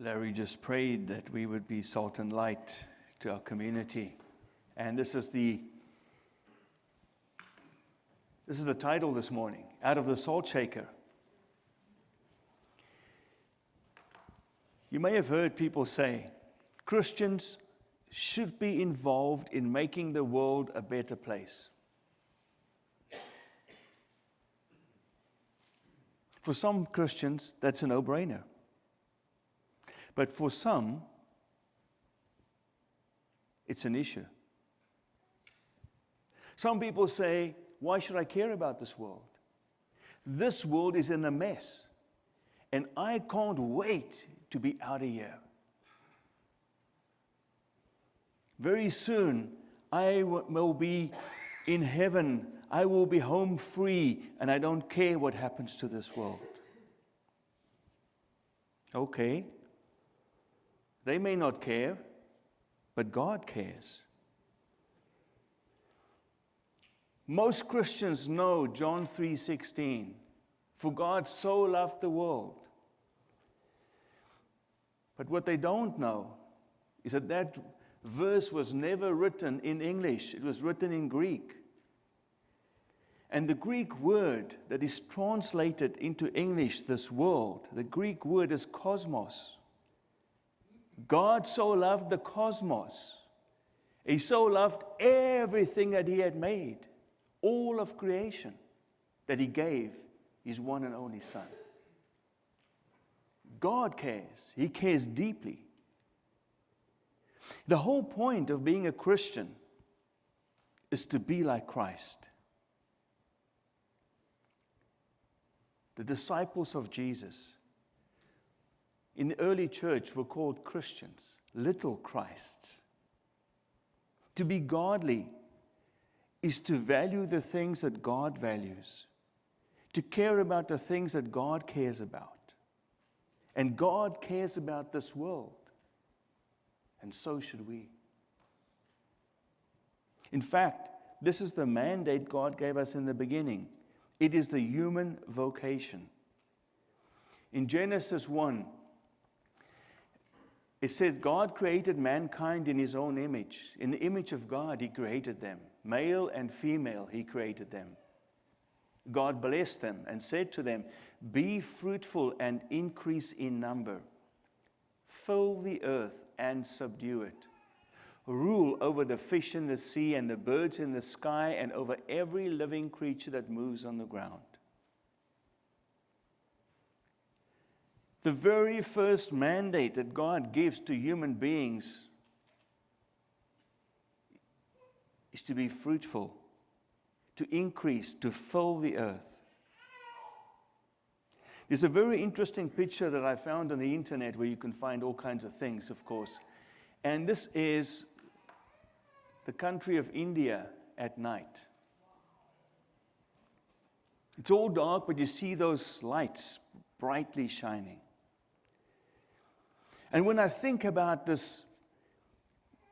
Larry just prayed that we would be salt and light to our community. And this is the title this morning, Out of the Saltshaker. You may have heard people say, Christians should be involved in making the world a better place. For some Christians, that's a no-brainer. But for some, it's an issue. Some people say, why should I care about this world? This world is in a mess, and I can't wait to be out of here. Very soon, I will be in heaven. I will be home free, and I don't care what happens to this world. Okay. They may not care, but God cares. Most Christians know John 3:16, for God so loved the world. But what they don't know is that verse was never written in English. It was written in Greek. And the Greek word that is translated into English, this world, the Greek word is cosmos. God so loved the cosmos. He so loved everything that He had made, all of creation, that He gave His one and only Son. God cares. He cares deeply. The whole point of being a Christian is to be like Christ. The disciples of Jesus in the early church were called Christians, little Christs. To be godly is to value the things that God values, to care about the things that God cares about. And God cares about this world, and so should we. In fact, this is the mandate God gave us in the beginning. It is the human vocation. In Genesis 1, it said God created mankind in His own image. In the image of God, He created them. Male and female, He created them. God blessed them and said to them, be fruitful and increase in number. Fill the earth and subdue it. Rule over the fish in the sea and the birds in the sky and over every living creature that moves on the ground. The very first mandate that God gives to human beings is to be fruitful, to increase, to fill the earth. There's a very interesting picture that I found on the internet where you can find all kinds of things, of course. And this is the country of India at night. It's all dark, but you see those lights brightly shining. And when I think about this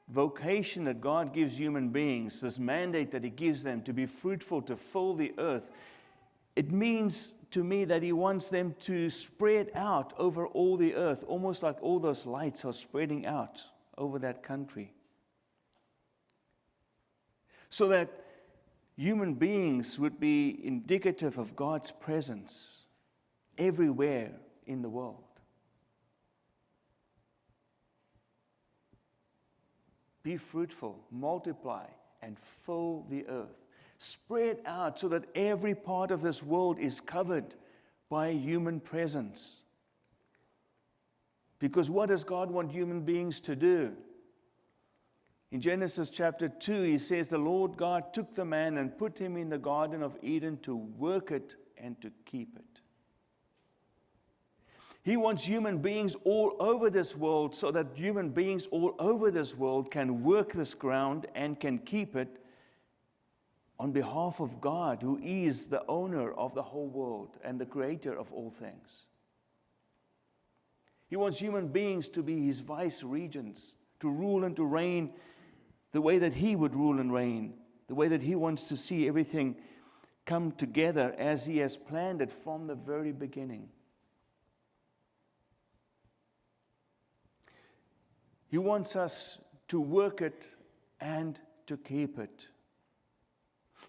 vocation that God gives human beings, this mandate that He gives them to be fruitful, to fill the earth, it means to me that He wants them to spread out over all the earth, almost like all those lights are spreading out over that country. So that human beings would be indicative of God's presence everywhere in the world. Be fruitful, multiply, and fill the earth. Spread out so that every part of this world is covered by human presence. Because what does God want human beings to do? In Genesis chapter 2, He says, the Lord God took the man and put him in the Garden of Eden to work it and to keep it. He wants human beings all over this world so that human beings all over this world can work this ground and can keep it on behalf of God, who is the owner of the whole world and the creator of all things. He wants human beings to be His vice regents, to rule and to reign the way that He would rule and reign, the way that He wants to see everything come together as He has planned it from the very beginning. He wants us to work it and to keep it.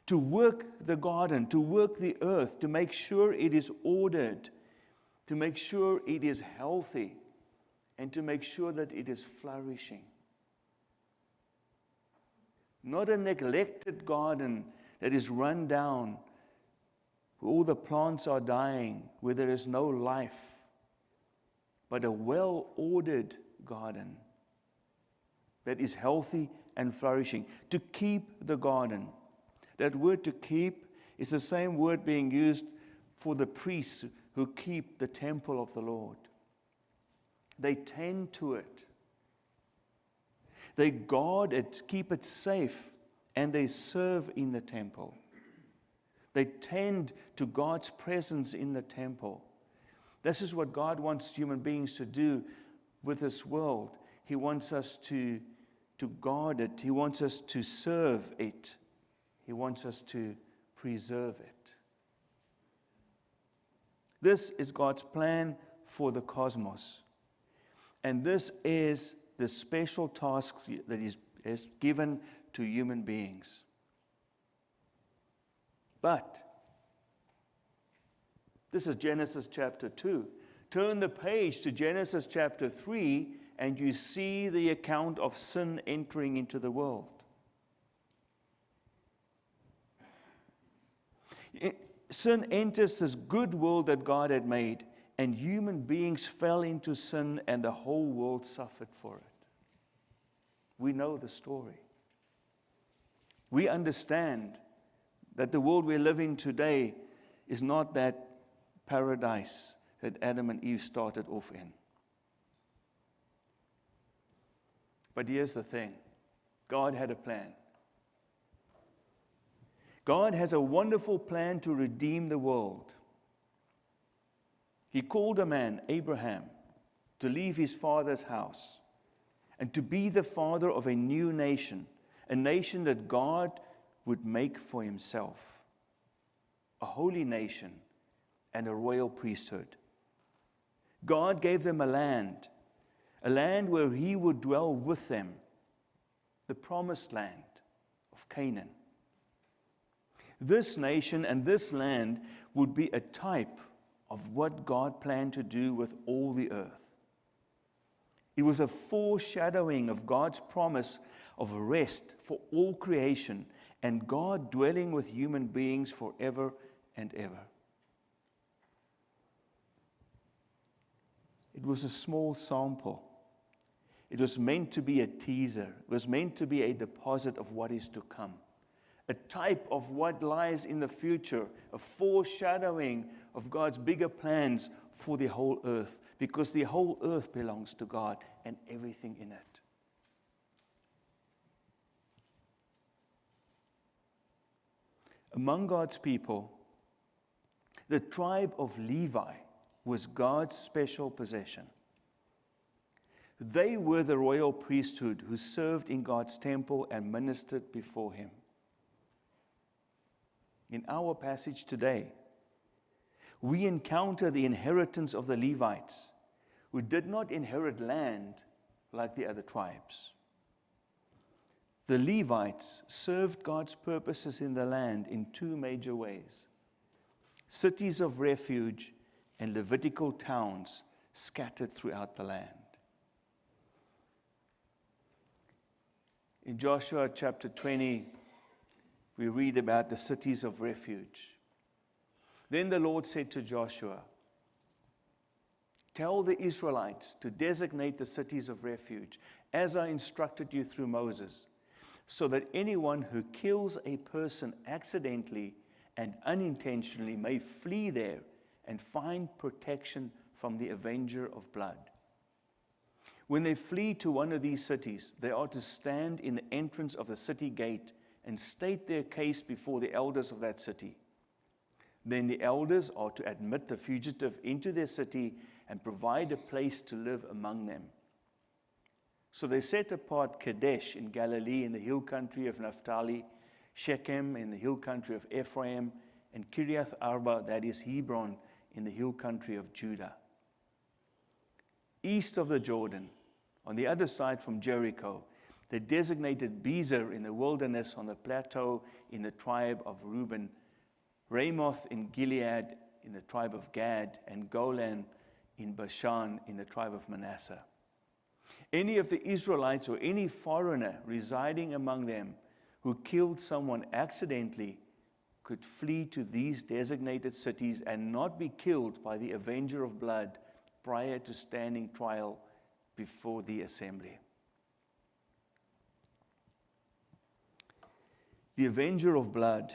To work the garden, to work the earth, to make sure it is ordered, to make sure it is healthy, and to make sure that it is flourishing. Not a neglected garden that is run down, where all the plants are dying, where there is no life, but a well-ordered garden that is healthy and flourishing. To keep the garden. That word to keep is the same word being used for the priests who keep the temple of the Lord. They tend to it. They guard it, keep it safe, and they serve in the temple. They tend to God's presence in the temple. This is what God wants human beings to do with this world. He wants us to guard it. He wants us to serve it. He wants us to preserve it. This is God's plan for the cosmos. And this is the special task that is given to human beings. But this is Genesis chapter 2. Turn the page to Genesis chapter 3, and you see the account of sin entering into the world. Sin enters this good world that God had made, and human beings fell into sin, and the whole world suffered for it. We know the story. We understand that the world we live in today is not that paradise that Adam and Eve started off in. But here's the thing. God had a plan. God has a wonderful plan to redeem the world. He called a man, Abraham, to leave his father's house and to be the father of a new nation, a nation that God would make for himself, a holy nation and a royal priesthood. God gave them a land where he would dwell with them, the promised land of Canaan. This nation and this land would be a type of what God planned to do with all the earth. It was a foreshadowing of God's promise of rest for all creation and God dwelling with human beings forever and ever. It was a small sample. It was meant to be a teaser. It was meant to be a deposit of what is to come. A type of what lies in the future, a foreshadowing of God's bigger plans for the whole earth, because the whole earth belongs to God and everything in it. Among God's people, the tribe of Levi was God's special possession. They were the royal priesthood who served in God's temple and ministered before him. In our passage today, we encounter the inheritance of the Levites, who did not inherit land like the other tribes. The Levites served God's purposes in the land in two major ways: cities of refuge and Levitical towns scattered throughout the land. In Joshua chapter 20, we read about the cities of refuge. Then the Lord said to Joshua, "Tell the Israelites to designate the cities of refuge, as I instructed you through Moses, so that anyone who kills a person accidentally and unintentionally may flee there and find protection from the avenger of blood. When they flee to one of these cities, they are to stand in the entrance of the city gate and state their case before the elders of that city. Then the elders are to admit the fugitive into their city and provide a place to live among them." So they set apart Kadesh in Galilee in the hill country of Naphtali, Shechem in the hill country of Ephraim, and Kiriath Arba, that is Hebron, in the hill country of Judah. East of the Jordan, On the other side from Jericho, they designated Bezer in the wilderness on the plateau in the tribe of Reuben, Ramoth in Gilead in the tribe of Gad, and Golan in Bashan in the tribe of Manasseh. Any of the Israelites or any foreigner residing among them who killed someone accidentally could flee to these designated cities and not be killed by the avenger of blood prior to standing trial before the assembly. The avenger of blood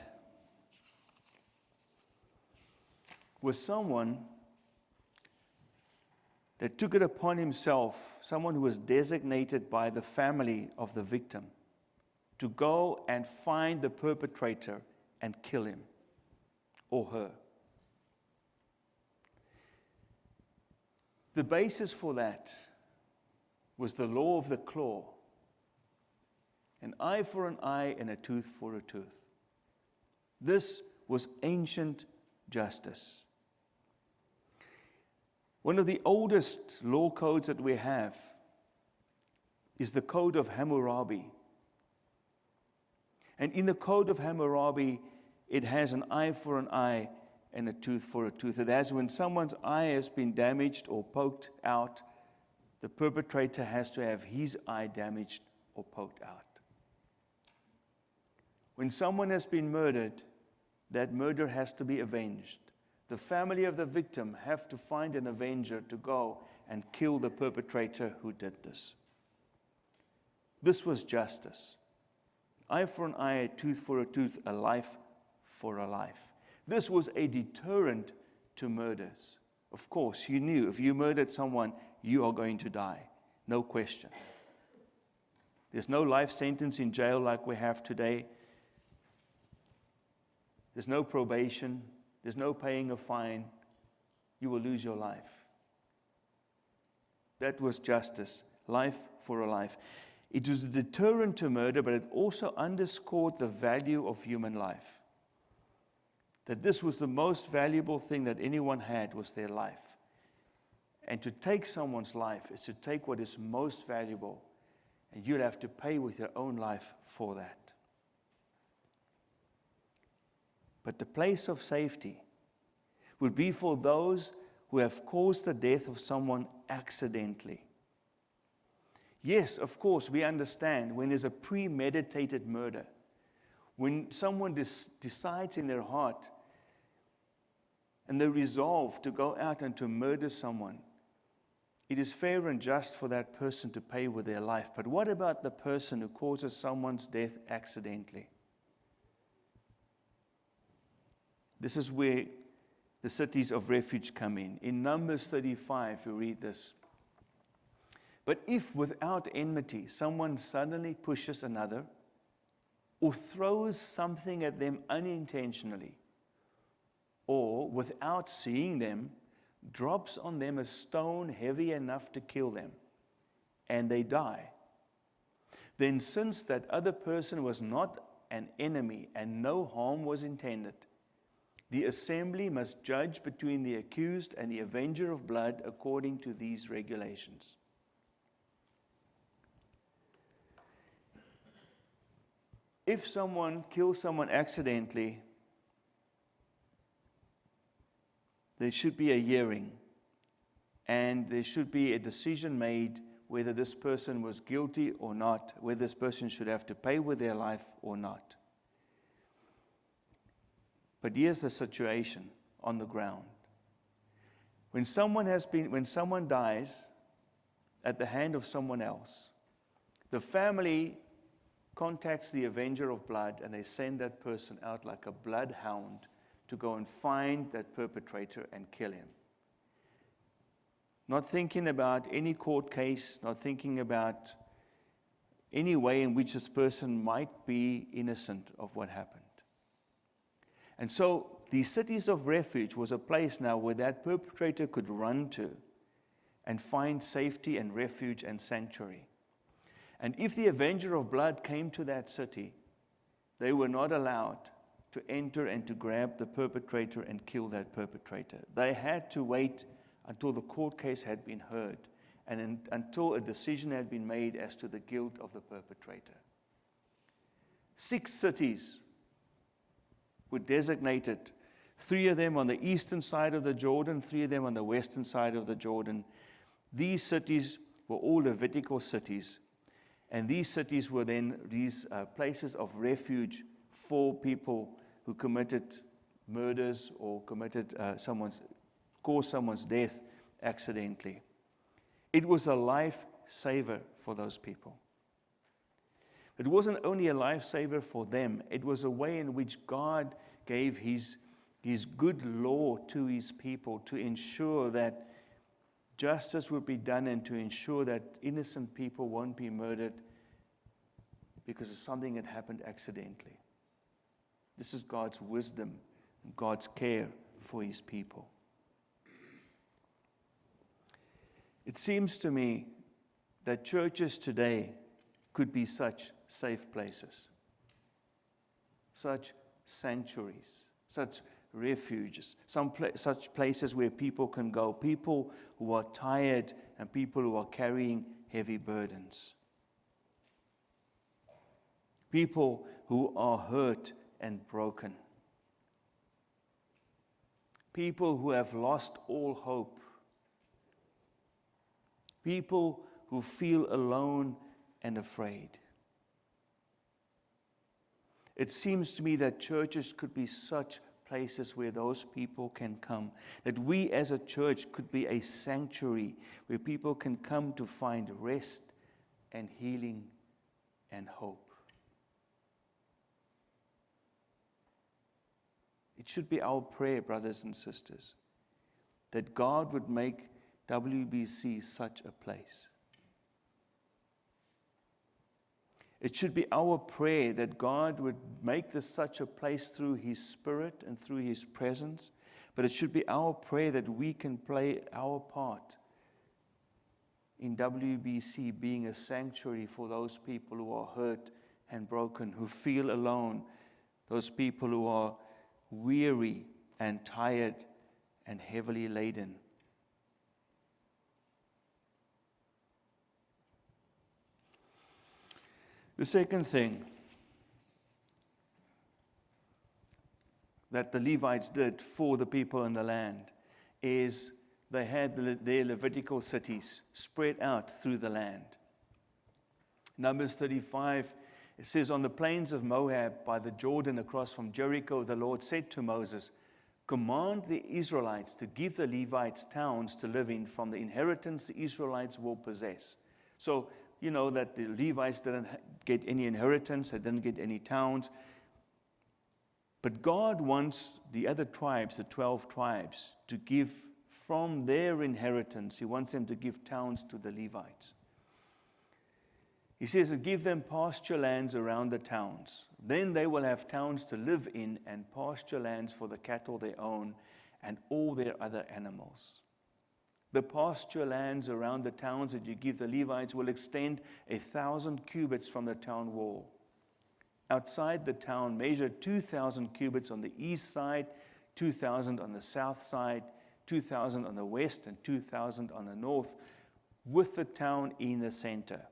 was someone that took it upon himself, someone who was designated by the family of the victim, to go and find the perpetrator and kill him or her. The basis for that was the law of the claw. An eye for an eye and a tooth for a tooth. This was ancient justice. One of the oldest law codes that we have is the Code of Hammurabi. And in the Code of Hammurabi, it has an eye for an eye and a tooth for a tooth. It has when someone's eye has been damaged or poked out, the perpetrator has to have his eye damaged or poked out. When someone has been murdered, that murder has to be avenged. The family of the victim have to find an avenger to go and kill the perpetrator who did this. This was justice. Eye for an eye, a tooth for a tooth, a life for a life. This was a deterrent to murders. Of course, you knew if you murdered someone, you are going to die. No question. There's no life sentence in jail like we have today. There's no probation. There's no paying a fine. You will lose your life. That was justice. Life for a life. It was a deterrent to murder, but it also underscored the value of human life. That this was the most valuable thing that anyone had was their life. And to take someone's life is to take what is most valuable, and you'll have to pay with your own life for that. But the place of safety would be for those who have caused the death of someone accidentally. Yes, of course, we understand when there's a premeditated murder, when someone decides in their heart and they resolve to go out and to murder someone, it is fair and just for that person to pay with their life. But what about the person who causes someone's death accidentally? This is where the cities of refuge come in. In Numbers 35, we read this. But if without enmity someone suddenly pushes another or throws something at them unintentionally, or without seeing them, drops on them a stone heavy enough to kill them, and they die, then since that other person was not an enemy and no harm was intended, the assembly must judge between the accused and the avenger of blood according to these regulations. If someone kills someone accidentally, there should be a hearing, and there should be a decision made whether this person was guilty or not, whether this person should have to pay with their life or not. But here's the situation on the ground. When someone dies at the hand of someone else, the family contacts the avenger of blood, and they send that person out like a bloodhound to go and find that perpetrator and kill him. Not thinking about any court case, not thinking about any way in which this person might be innocent of what happened. And so the cities of refuge was a place now where that perpetrator could run to and find safety and refuge and sanctuary. And if the avenger of blood came to that city, they were not allowed to enter and to grab the perpetrator and kill that perpetrator. They had to wait until the court case had been heard, until a decision had been made as to the guilt of the perpetrator. 6 cities were designated, 3 of them on the eastern side of the Jordan, 3 of them on the western side of the Jordan. These cities were all Levitical cities, and these cities were then these places of refuge for people who committed murders or caused someone's death accidentally. It was a lifesaver for those people. It wasn't only a lifesaver for them, it was a way in which God gave His good law to His people to ensure that justice would be done and to ensure that innocent people won't be murdered because of something that happened accidentally. This is God's wisdom and God's care for His people. It seems to me that churches today could be such safe places, such sanctuaries, such refuges, such places where people can go, people who are tired and people who are carrying heavy burdens, people who are hurt and broken, people who have lost all hope, people who feel alone and afraid. It seems to me that churches could be such places where those people can come, that we as a church could be a sanctuary where people can come to find rest and healing and hope. It should be our prayer, brothers and sisters, that God would make WBC such a place. It should be our prayer that God would make this such a place through His Spirit and through His presence, but it should be our prayer that we can play our part in WBC being a sanctuary for those people who are hurt and broken, who feel alone, those people who are weary and tired and heavily laden. The second thing that the Levites did for the people in the land is they had their Levitical cities spread out through the land. Numbers 35, it says, "On the plains of Moab by the Jordan across from Jericho, the Lord said to Moses, 'Command the Israelites to give the Levites towns to live in from the inheritance the Israelites will possess.'" So, you know that the Levites didn't get any inheritance, they didn't get any towns. But God wants the other tribes, the 12 tribes, to give from their inheritance. He wants them to give towns to the Levites. He says, "Give them pasture lands around the towns. Then they will have towns to live in and pasture lands for the cattle they own and all their other animals. The pasture lands around the towns that you give the Levites will extend 1,000 cubits from the town wall. Outside the town, measure 2,000 cubits on the east side, 2,000 on the south side, 2,000 on the west, and 2,000 on the north, with the town in the center.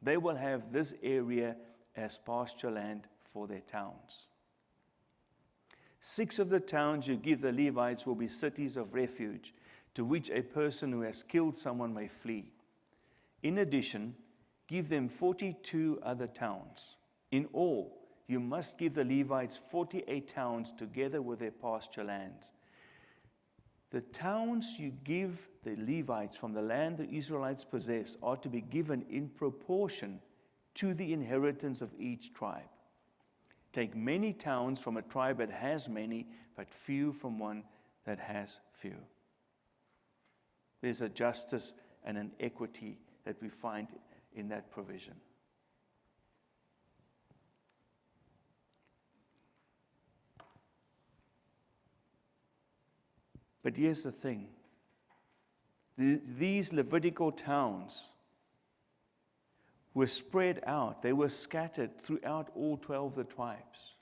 They will have this area as pasture land for their towns. 6 of the towns you give the Levites will be cities of refuge, to which a person who has killed someone may flee. In addition, give them 42 other towns. In all, you must give the Levites 48 towns together with their pasture lands. The towns you give the Levites from the land the Israelites possess are to be given in proportion to the inheritance of each tribe. Take many towns from a tribe that has many, but few from one that has few." There's a justice and an equity that we find in that provision. But here's the thing. These Levitical towns were spread out. They were scattered throughout all 12 of the tribes.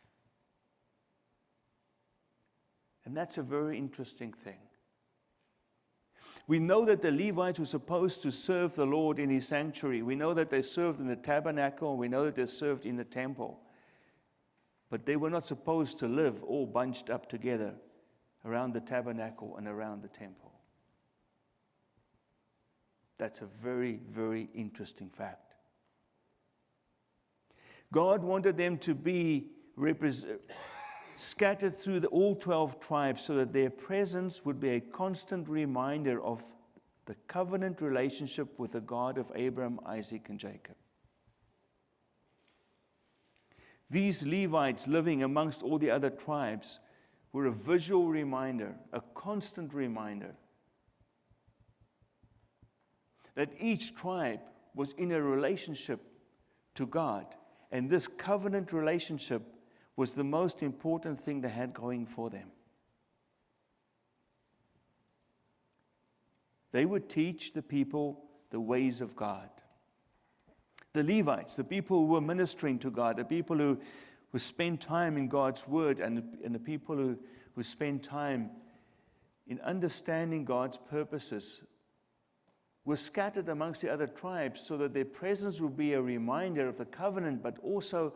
And that's a very interesting thing. We know that the Levites were supposed to serve the Lord in his sanctuary. We know that they served in the tabernacle. We know that they served in the temple. But they were not supposed to live all bunched up together around the tabernacle and around the temple. That's a very, very interesting fact. God wanted them to be scattered through all 12 tribes so that their presence would be a constant reminder of the covenant relationship with the God of Abraham, Isaac, and Jacob. These Levites living amongst all the other tribes were a visual reminder, a constant reminder, that each tribe was in a relationship to God, and this covenant relationship was the most important thing they had going for them. They would teach the people the ways of God. The Levites, the people who were ministering to God, the people who spent time in God's Word, and the people who spent time in understanding God's purposes, were scattered amongst the other tribes so that their presence would be a reminder of the covenant, but also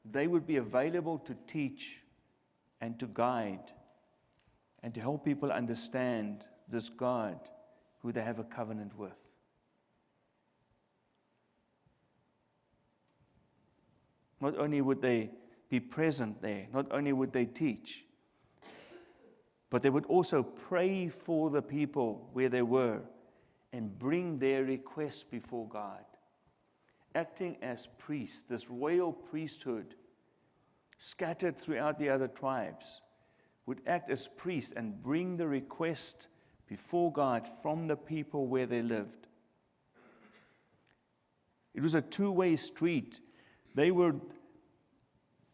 they would be available to teach and to guide and to help people understand this God who they have a covenant with. Not only would they be present there, not only would they teach, but they would also pray for the people where they were and bring their requests before God. Acting as priests, this royal priesthood, scattered throughout the other tribes, would act as priests and bring the request before God from the people where they lived. It was a two-way street. They were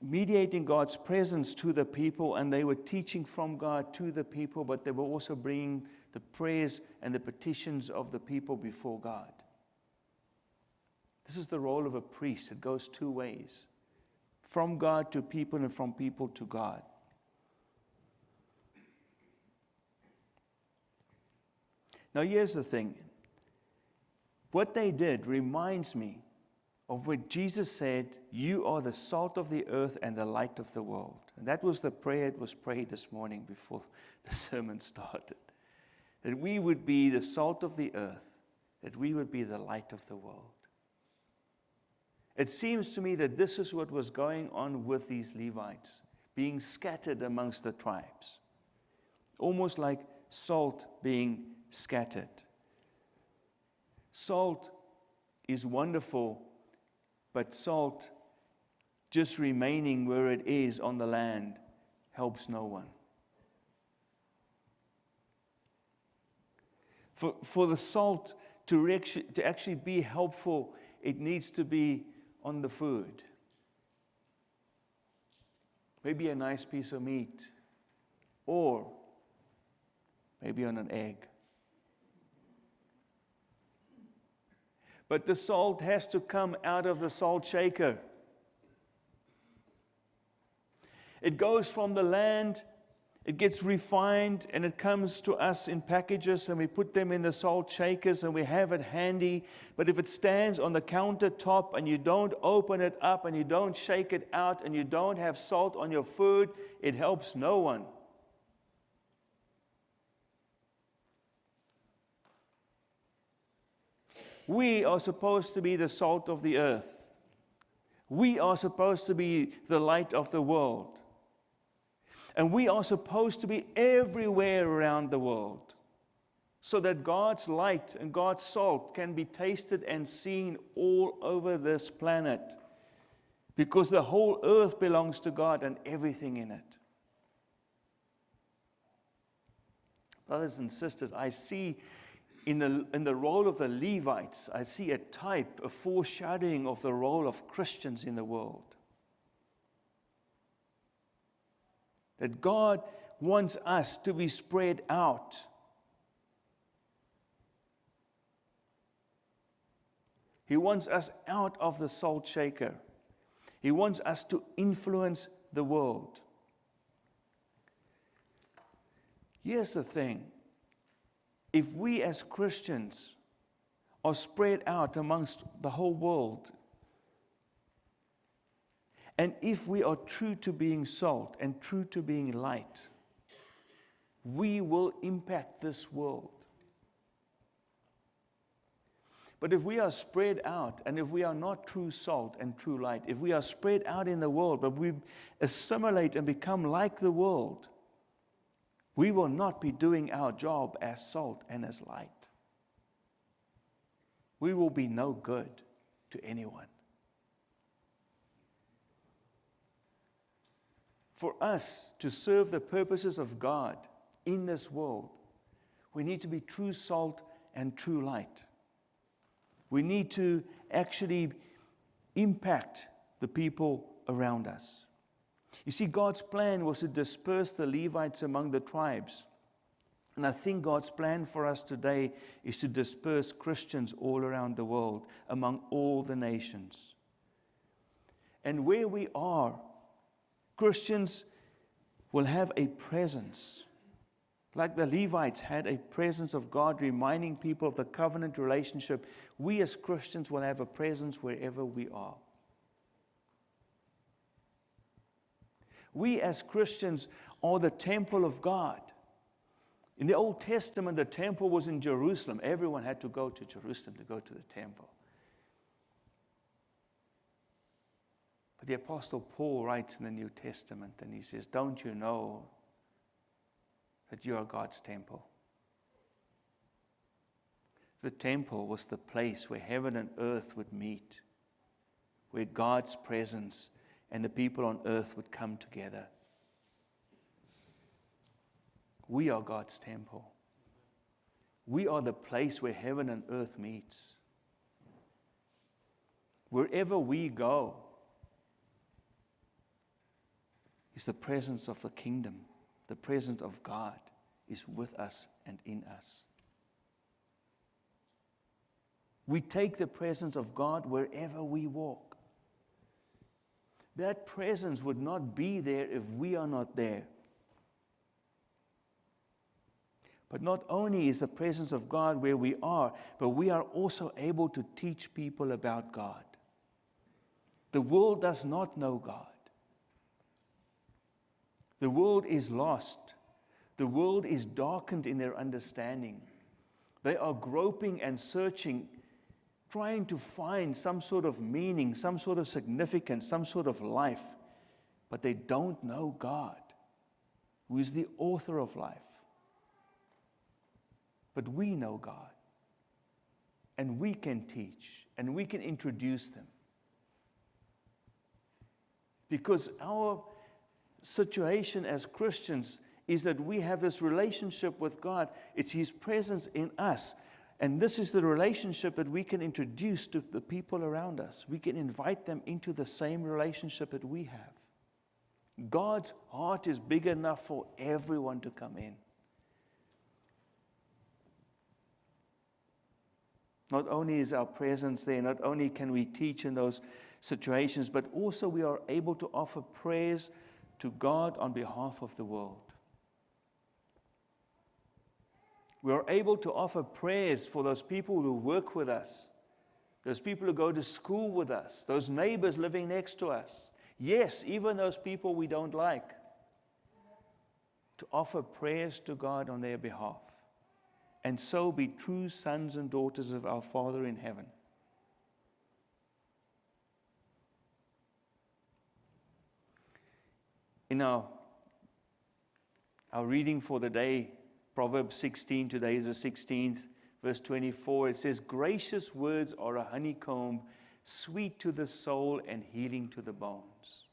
mediating God's presence to the people, and they were teaching from God to the people, but they were also bringing the prayers and the petitions of the people before God. This is the role of a priest. It goes two ways, from God to people and from people to God. Now here's the thing. What they did reminds me of what Jesus said, "You are the salt of the earth and the light of the world." And that was the prayer that was prayed this morning before the sermon started. That we would be the salt of the earth, that we would be the light of the world. It seems to me that this is what was going on with these Levites, being scattered amongst the tribes. Almost like salt being scattered. Salt is wonderful, but salt just remaining where it is on the land helps no one. For the salt to actually be helpful, it needs to be on the food. Maybe a nice piece of meat, or maybe on an egg. But the salt has to come out of the Saltshaker. It goes from the land, it gets refined, and it comes to us in packages, and we put them in the salt shakers, and we have it handy. But if it stands on the countertop and you don't open it up and you don't shake it out and you don't have salt on your food, it helps no one. We are supposed to be the salt of the earth. We are supposed to be the light of the world. And we are supposed to be everywhere around the world, so that God's light and God's salt can be tasted and seen all over this planet, because the whole earth belongs to God and everything in it. Brothers and sisters, I see in the role of the Levites, I see a type, a foreshadowing of the role of Christians in the world. That God wants us to be spread out. He wants us out of the salt shaker. He wants us to influence the world. Here's the thing. if we as Christians are spread out amongst the whole world, and if we are true to being salt and true to being light, we will impact this world. But if we are spread out, and if we are not true salt and true light, if we are spread out in the world, but we assimilate and become like the world, we will not be doing our job as salt and as light. We will be no good to anyone. For us to serve the purposes of God in this world, we need to be true salt and true light. We need to actually impact the people around us. You see, God's plan was to disperse the Levites among the tribes. And I think God's plan for us today is to disperse Christians all around the world, among all the nations. And where we are, Christians will have a presence. Like the Levites had a presence of God, reminding people of the covenant relationship, we as Christians will have a presence wherever we are. We as Christians are the temple of God. In the Old Testament, the temple was in Jerusalem. Everyone had to go to Jerusalem to go to the temple. But the Apostle Paul writes in the New Testament, and he says, don't you know that you are God's temple? The temple was the place where heaven and earth would meet, where God's presence and the people on earth would come together. We are God's temple. We are the place where heaven and earth meets. Wherever we go is the presence of the kingdom. The presence of God is with us and in us. We take the presence of God wherever we walk. That presence would not be there if we are not there. But not only is the presence of God where we are, but we are also able to teach people about God. The world does not know God. The world is lost. The world is darkened in their understanding. They are groping and searching, trying to find some sort of meaning, some sort of significance, some sort of life. But they don't know God, who is the author of life. But we know God, and we can teach, and we can introduce them. Because our situation as Christians is that we have this relationship with God. It's His presence in us. And this is the relationship that we can introduce to the people around us. We can invite them into the same relationship that we have. God's heart is big enough for everyone to come in. Not only is our presence there, not only can we teach in those situations, but also we are able to offer prayers to God on behalf of the world. We are able to offer prayers for those people who work with us, those people who go to school with us, those neighbors living next to us. Yes, even those people we don't like. To offer prayers to God on their behalf. And so be true sons and daughters of our Father in heaven. In our reading for the day, Proverbs 16, today is the 16th, verse 24, it says, gracious words are a honeycomb, sweet to the soul and healing to the bones.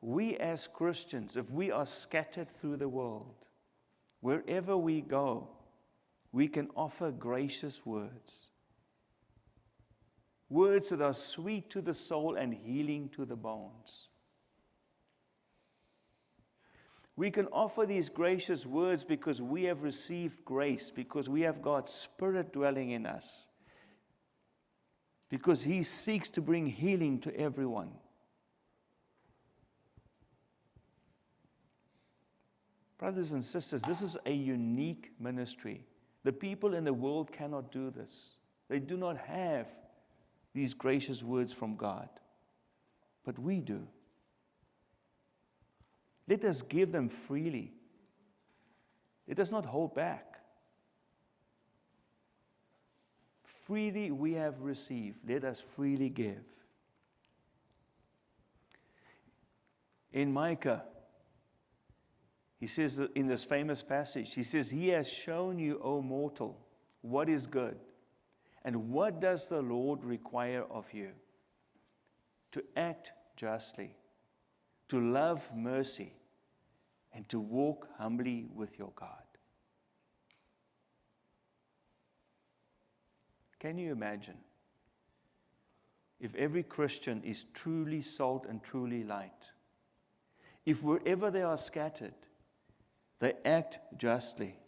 We as Christians, if we are scattered through the world, wherever we go, we can offer gracious words. Words that are sweet to the soul and healing to the bones. We can offer these gracious words because we have received grace, because we have God's Spirit dwelling in us, because He seeks to bring healing to everyone. Brothers and sisters, this is a unique ministry. The people in the world cannot do this. They do not have these gracious words from God. But we do. Let us give them freely. Let us not hold back. Freely we have received. Let us freely give. In Micah, he says in this famous passage, he says, He has shown you, O mortal, what is good. And what does the Lord require of you? To act justly, to love mercy, and to walk humbly with your God. Can you imagine if every Christian is truly salt and truly light? If wherever they are scattered, they act justly.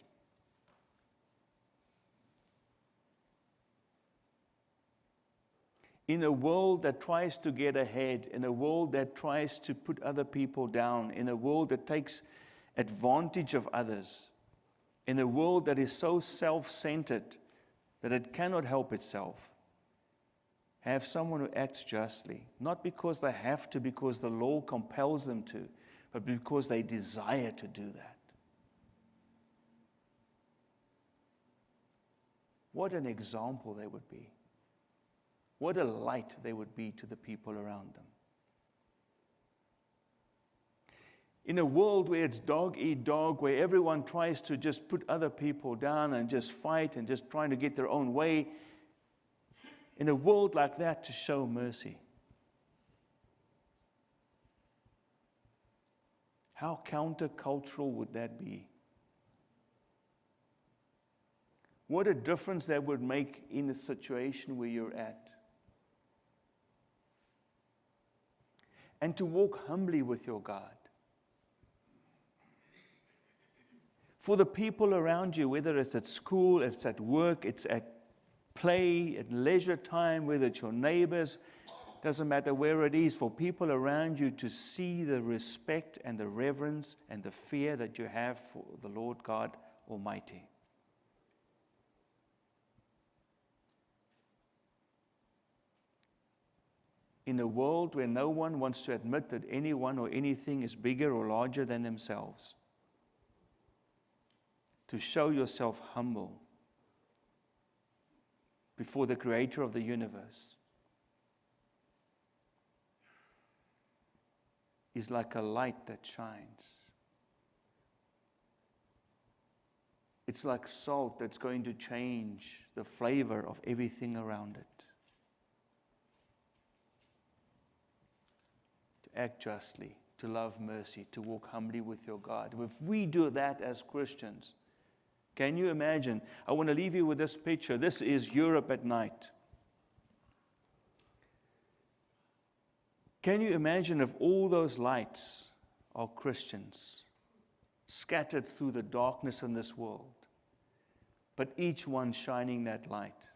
In a world that tries to get ahead, in a world that tries to put other people down, in a world that takes advantage of others, in a world that is so self-centered that it cannot help itself, have someone who acts justly, not because they have to, because the law compels them to, but because they desire to do that. What an example they would be. What a light they would be to the people around them. In a world where it's dog eat dog, where everyone tries to just put other people down and just fight and just trying to get their own way, in a world like that, to show mercy. How countercultural would that be? What a difference that would make in the situation where you're at. And to walk humbly with your God. For the people around you, whether it's at school, it's at work, it's at play, at leisure time, whether it's your neighbors, doesn't matter where it is, for people around you to see the respect and the reverence and the fear that you have for the Lord God Almighty. In a world where no one wants to admit that anyone or anything is bigger or larger than themselves, to show yourself humble before the Creator of the universe is like a light that shines. It's like salt that's going to change the flavor of everything around it. To act justly, to love mercy, to walk humbly with your God. If we do that as Christians, can you imagine? I want to leave you with this picture. This is Europe at night. Can you imagine if all those lights are Christians, scattered through the darkness in this world, but each one shining that light?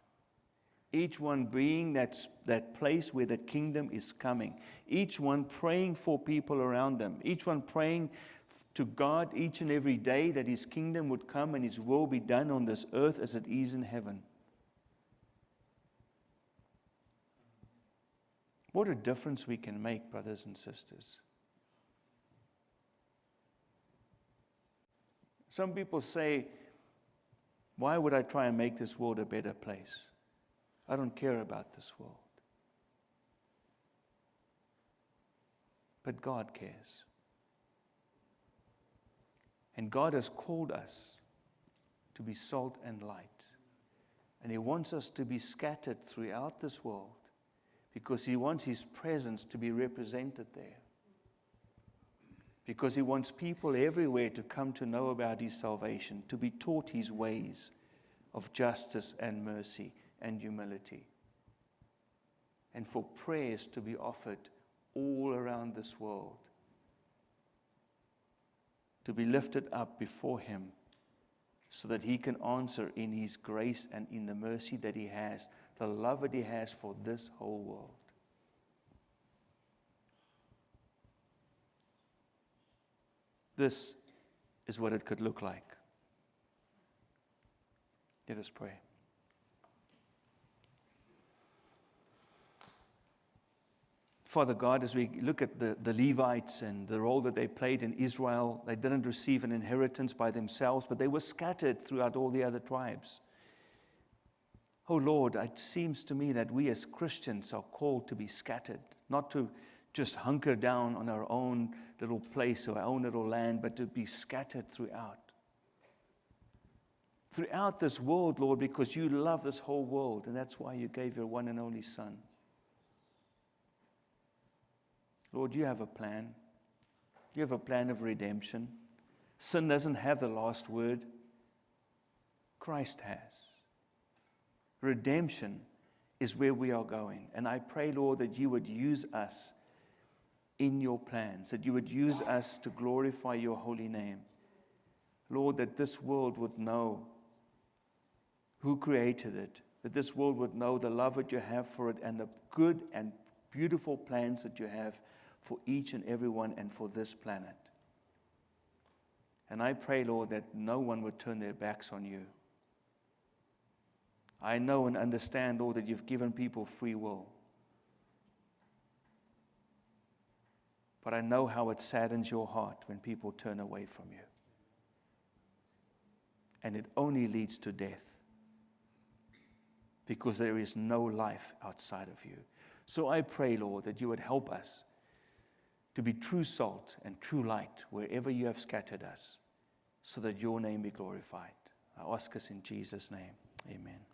Each one being that place where the kingdom is coming. Each one praying for people around them. Each one praying to God each and every day that His kingdom would come and His will be done on this earth as it is in heaven. What a difference we can make, brothers and sisters. Some people say, why would I try and make this world a better place? I don't care about this world. But God cares. And God has called us to be salt and light. And He wants us to be scattered throughout this world because He wants His presence to be represented there. Because He wants people everywhere to come to know about His salvation, to be taught His ways of justice and mercy and humility. And for prayers to be offered all around this world, to be lifted up before Him so that He can answer in His grace and in the mercy that He has, the love that He has for this whole world. This is what it could look like. Let us pray. Father God, as we look at the Levites and the role that they played in Israel, they didn't receive an inheritance by themselves, but they were scattered throughout all the other tribes. Oh Lord, it seems to me that we as Christians are called to be scattered, not to just hunker down on our own little place or our own little land, but to be scattered throughout. Throughout this world, Lord, because you love this whole world, and that's why you gave your one and only Son. Lord, you have a plan. You have a plan of redemption. Sin doesn't have the last word. Christ has. Redemption is where we are going. And I pray, Lord, that you would use us in your plans, that you would use us to glorify your holy name. Lord, that this world would know who created it, that this world would know the love that you have for it and the good and beautiful plans that you have for each and every one and for this planet. And I pray, Lord, that no one would turn their backs on you. I know and understand, Lord, that you've given people free will. But I know how it saddens your heart when people turn away from you. And it only leads to death, because there is no life outside of you. So I pray, Lord, that you would help us to be true salt and true light wherever you have scattered us, so that your name be glorified. I ask us in Jesus' name. Amen.